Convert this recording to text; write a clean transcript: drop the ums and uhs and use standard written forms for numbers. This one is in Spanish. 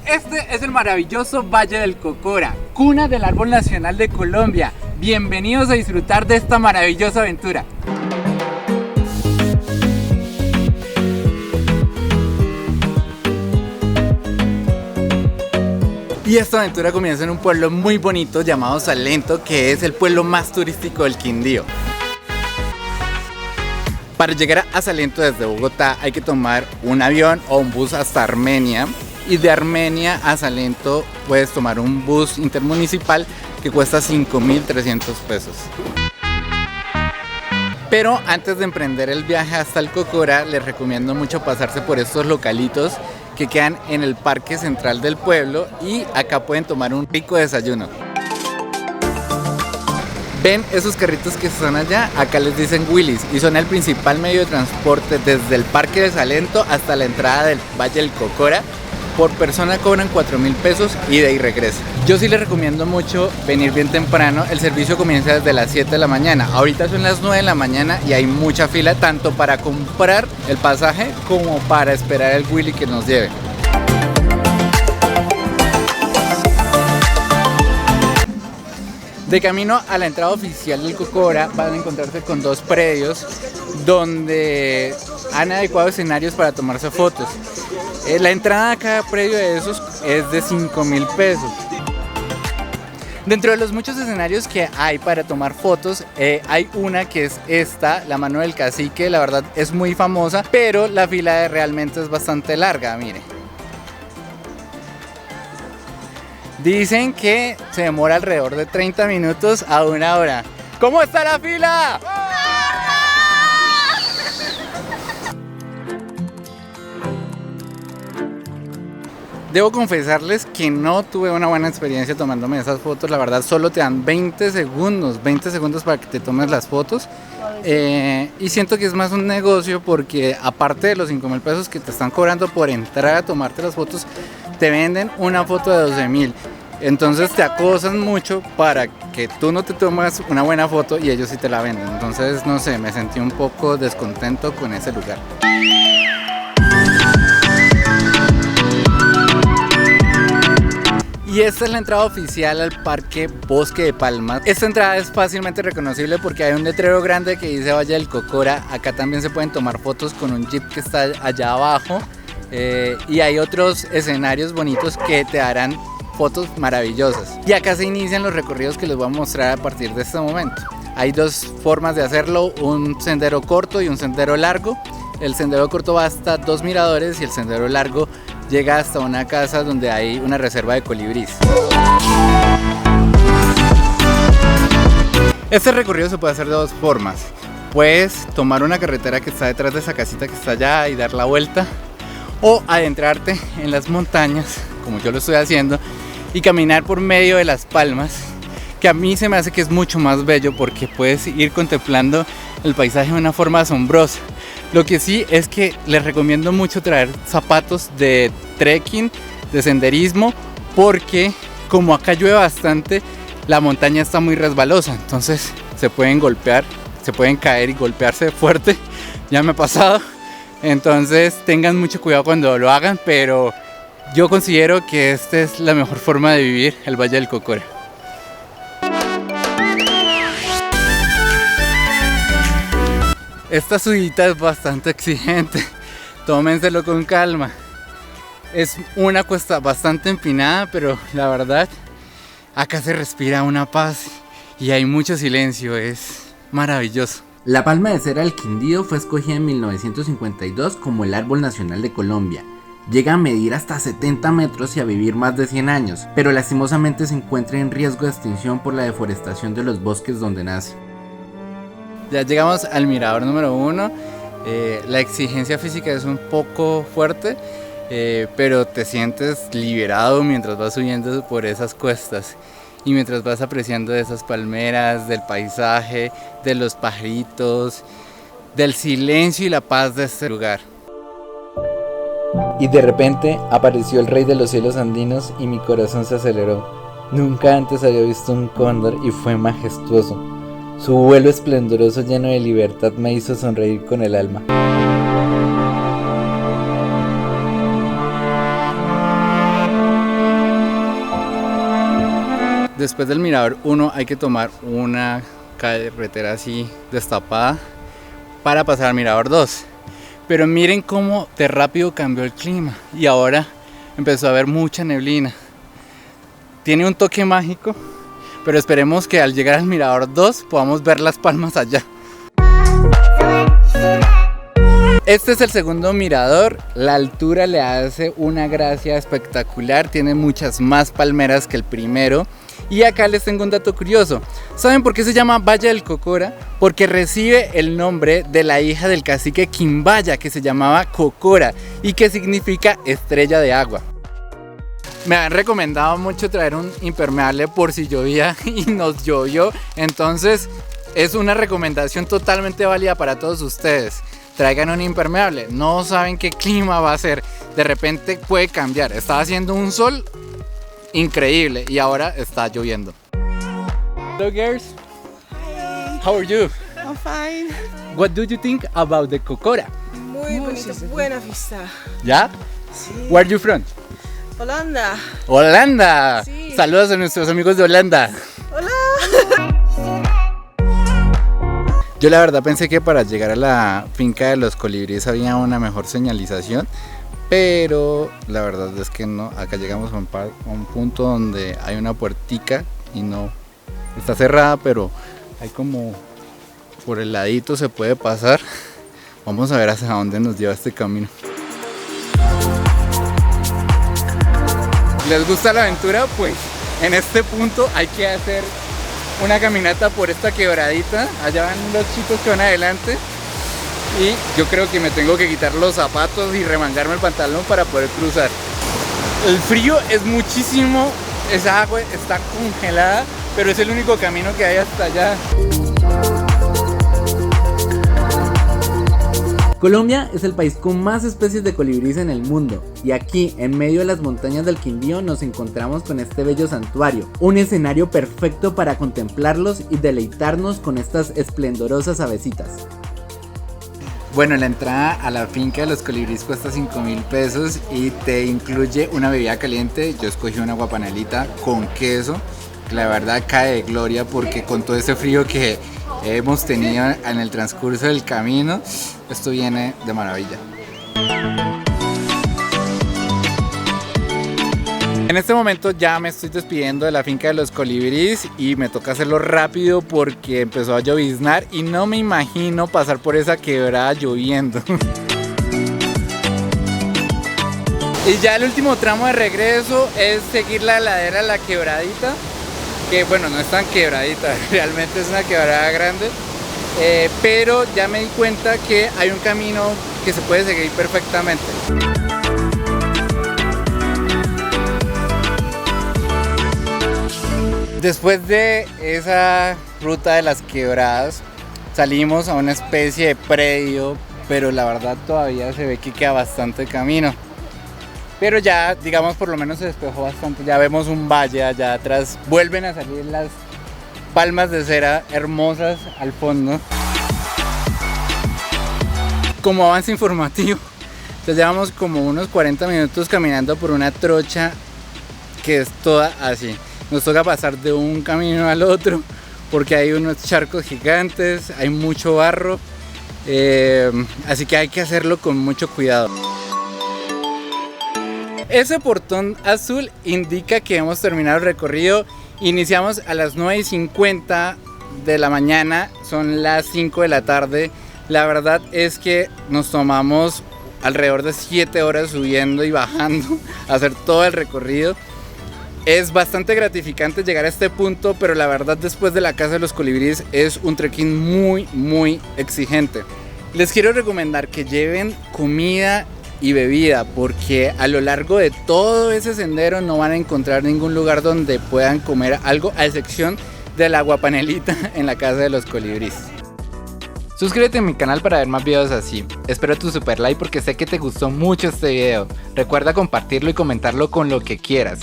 Este es el maravilloso Valle del Cocora, cuna del árbol nacional de Colombia. Bienvenidos a disfrutar de esta maravillosa aventura. Y esta aventura comienza en un pueblo muy bonito llamado Salento, que es el pueblo más turístico del Quindío. Para llegar a Salento desde Bogotá hay que tomar un avión o un bus hasta Armenia. Y de Armenia a Salento puedes tomar un bus intermunicipal que cuesta 5.300 pesos. Pero antes de emprender el viaje hasta el Cocora, les recomiendo mucho pasarse por estos localitos que quedan en el parque central del pueblo y acá pueden tomar un rico desayuno. ¿Ven esos carritos que están allá? Acá les dicen Willys y son el principal medio de transporte desde el parque de Salento hasta la entrada del Valle del Cocora. Por persona cobran 4.000 pesos ida y regreso. Yo sí les recomiendo mucho venir bien temprano. El servicio comienza desde las 7 de la mañana. Ahorita son las 9 de la mañana y hay mucha fila tanto para comprar el pasaje como para esperar el Willy que nos lleve. De camino a la entrada oficial del Cocora van a encontrarse con dos predios donde han adecuado escenarios para tomarse fotos. La entrada a cada predio de esos es de 5.000 pesos. Dentro de los muchos escenarios que hay para tomar fotos, hay una que es esta, la mano del cacique. La verdad es muy famosa, pero la fila realmente es bastante larga, mire. Dicen que se demora alrededor de 30 minutos a 1 hora. ¿Cómo está la fila? Debo confesarles que no tuve una buena experiencia tomándome esas fotos. La verdad solo te dan 20 segundos para que te tomes las fotos. Y siento que es más un negocio porque aparte de los 5.000 pesos que te están cobrando por entrar a tomarte las fotos, te venden una foto de 12.000. Entonces te acosan mucho para que tú no te tomas una buena foto y ellos sí te la venden. Entonces no sé, me sentí un poco descontento con ese lugar. Y esta es la entrada oficial al Parque Bosque de Palmas. Esta entrada es fácilmente reconocible porque hay un letrero grande que dice Valle del Cocora. Acá también se pueden tomar fotos con un jeep que está allá abajo. Y hay otros escenarios bonitos que te harán fotos maravillosas. Y acá se inician los recorridos que les voy a mostrar a partir de este momento. Hay dos formas de hacerlo, un sendero corto y un sendero largo. El sendero corto va hasta 2 miradores y el sendero largo llega hasta una casa donde hay una reserva de colibrís. Este recorrido se puede hacer de dos formas. Puedes tomar una carretera que está detrás de esa casita que está allá y dar la vuelta, o adentrarte en las montañas, como yo lo estoy haciendo, y caminar por medio de las palmas, que a mí se me hace que es mucho más bello porque puedes ir contemplando el paisaje de una forma asombrosa. Lo que sí es que les recomiendo mucho traer zapatos de trekking, de senderismo, porque como acá llueve bastante, la montaña está muy resbalosa, entonces se pueden golpear, se pueden caer y golpearse fuerte. Ya me ha pasado, entonces tengan mucho cuidado cuando lo hagan, pero yo considero que esta es la mejor forma de vivir el Valle del Cocora. Esta subida es bastante exigente, tómenselo con calma. Es una cuesta bastante empinada, pero la verdad, acá se respira una paz y hay mucho silencio, es maravilloso. La palma de cera del Quindío fue escogida en 1952 como el árbol nacional de Colombia. Llega a medir hasta 70 metros y a vivir más de 100 años, pero lastimosamente se encuentra en riesgo de extinción por la deforestación de los bosques donde nace. Ya llegamos al mirador número 1. La exigencia física es un poco fuerte, pero te sientes liberado mientras vas subiendo por esas cuestas y mientras vas apreciando esas palmeras, del paisaje, de los pajaritos, del silencio y la paz de este lugar. Y de repente apareció el rey de los cielos andinos y mi corazón se aceleró. Nunca antes había visto un cóndor y fue majestuoso. Su vuelo esplendoroso lleno de libertad me hizo sonreír con el alma. Después del mirador 1 hay que tomar una carretera así destapada para pasar al mirador 2. Pero miren cómo de rápido cambió el clima y ahora empezó a haber mucha neblina. Tiene un toque mágico, pero esperemos que al llegar al mirador 2 podamos ver las palmas allá. Este es el segundo mirador, la altura le hace una gracia espectacular, tiene muchas más palmeras que el primero. Y acá les tengo un dato curioso. ¿Saben por qué se llama Valle del Cocora? Porque recibe el nombre de la hija del cacique Quimbaya, que se llamaba Cocora y que significa estrella de agua. Me han recomendado mucho traer un impermeable por si llovía y nos llovió, entonces es una recomendación totalmente válida para todos ustedes. Traigan un impermeable, no saben qué clima va a ser, de repente puede cambiar. Estaba haciendo un sol increíble y ahora está lloviendo. Hello girls. Hi. How are you? I'm fine. What do you think about the Cocora? Muy bonita, buena vista. ¿Ya? Sí. Where are you from? Holanda. Holanda. Sí. Saludos a nuestros amigos de Holanda. Hola. Yo la verdad pensé que para llegar a la finca de los colibríes había una mejor señalización, pero la verdad es que no. Acá llegamos a un punto donde hay una puertica y no está cerrada, pero hay como por el ladito se puede pasar. Vamos a ver hacia dónde nos lleva este camino. ¿Les gusta la aventura? Pues en este punto hay que hacer una caminata por esta quebradita. Allá van los chicos que van adelante y yo creo que me tengo que quitar los zapatos y remangarme el pantalón para poder cruzar. El frío es muchísimo, esa agua está congelada, pero es el único camino que hay hasta allá. Colombia es el país con más especies de colibríes en el mundo y aquí, en medio de las montañas del Quindío, nos encontramos con este bello santuario, un escenario perfecto para contemplarlos y deleitarnos con estas esplendorosas avecitas. Bueno, la entrada a la finca de los colibríes cuesta 5.000 pesos y te incluye una bebida caliente. Yo escogí una aguapanelita con queso, que la verdad cae de gloria porque con todo ese frío que hemos tenido en el transcurso del camino, esto viene de maravilla. En este momento ya me estoy despidiendo de la finca de los colibríes y me toca hacerlo rápido porque empezó a lloviznar y no me imagino pasar por esa quebrada lloviendo. Y ya el último tramo de regreso es seguir la ladera de la quebradita, que bueno, no es tan quebradita, realmente es una quebrada grande, pero ya me di cuenta que hay un camino que se puede seguir perfectamente. Después de esa ruta de las quebradas salimos a una especie de predio, pero la verdad todavía se ve que queda bastante camino. Pero ya, digamos, por lo menos se despejó bastante. Ya vemos un valle allá atrás. Vuelven a salir las palmas de cera hermosas al fondo. Como avance informativo, ya llevamos como unos 40 minutos caminando por una trocha que es toda así. Nos toca pasar de un camino al otro porque hay unos charcos gigantes, hay mucho barro. Así que hay que hacerlo con mucho cuidado. Ese portón azul indica que hemos terminado el recorrido. Iniciamos a las 9:50 de la mañana, son las 5 de la tarde. La verdad es que nos tomamos alrededor de 7 horas subiendo y bajando a hacer todo el recorrido. Es bastante gratificante llegar a este punto, pero la verdad después de la Casa de los Colibríes es un trekking muy exigente. Les quiero recomendar que lleven comida y bebida porque a lo largo de todo ese sendero no van a encontrar ningún lugar donde puedan comer algo a excepción de la aguapanelita en la Casa de los Colibríes. Suscríbete a mi canal para ver más videos así. Espero tu super like porque sé que te gustó mucho este video. Recuerda compartirlo y comentarlo con lo que quieras.